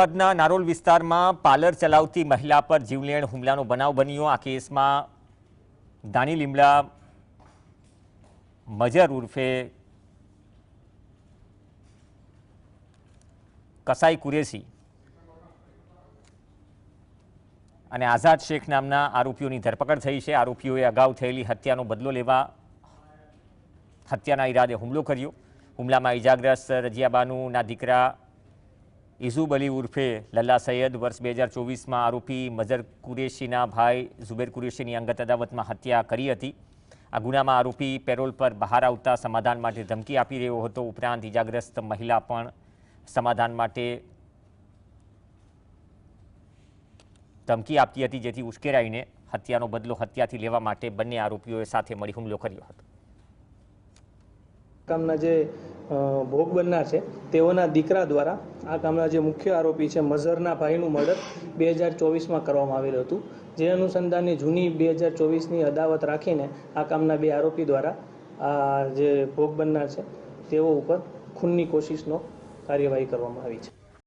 અમદાવાદના નારોલ વિસ્તારમાં પાર્લર ચલાવતી મહિલા પર જીવલેણ હુમલાનો બનાવ બન્યો। આ કેસમાં દાણી લીમડા મજર ઉર્ફે કસાઈ કુરેશી અને આઝાદ શેખ નામના આરોપીઓની ધરપકડ થઈ છે। આરોપીઓએ અગાઉ થયેલી હત્યાનો બદલો લેવા હત્યાના ઈરાદે હુમલો કર્યો। હુમલામાં ઈજાગ્રસ્ત રજિયાબાનુના દીકરા ઇઝુબ અલી ઉર્ફે લલ્લા સૈયદ વર્ષ 2024માં આરોપી મજર કુરેશીના ભાઈ ઝુબેર કુરેશીની અંગત અદાવતમાં હત્યા કરી હતી। આ ગુનામાં આરોપી પેરોલ પર બહાર આવતા સમાધાન માટે ધમકી આપી રહ્યો હતો। ઉપરાંત ઈજાગ્રસ્ત મહિલા પણ સમાધાન માટે ધમકી આપતી હતી, જેથી ઉશ્કેરાઈને હત્યાનો બદલો હત્યાથી લેવા માટે બંને આરોપીઓએ સાથે મળી હુમલો કર્યો હતો। કામના જે ભોગ બનનાર છે તેઓના દીકરા દ્વારા આ કામના જે મુખ્ય આરોપી છે મઝરના ભાઈનું મર્ડર 2024માં કરવામાં આવેલું હતું। જે અનુસંધાનની જૂની 2024ની અદાવત રાખીને આ કામના બે આરોપી દ્વારા આ જે ભોગ બનનાર છે તેઓ ઉપર ખૂનની કોશિશનો કાર્યવાહી કરવામાં આવી છે।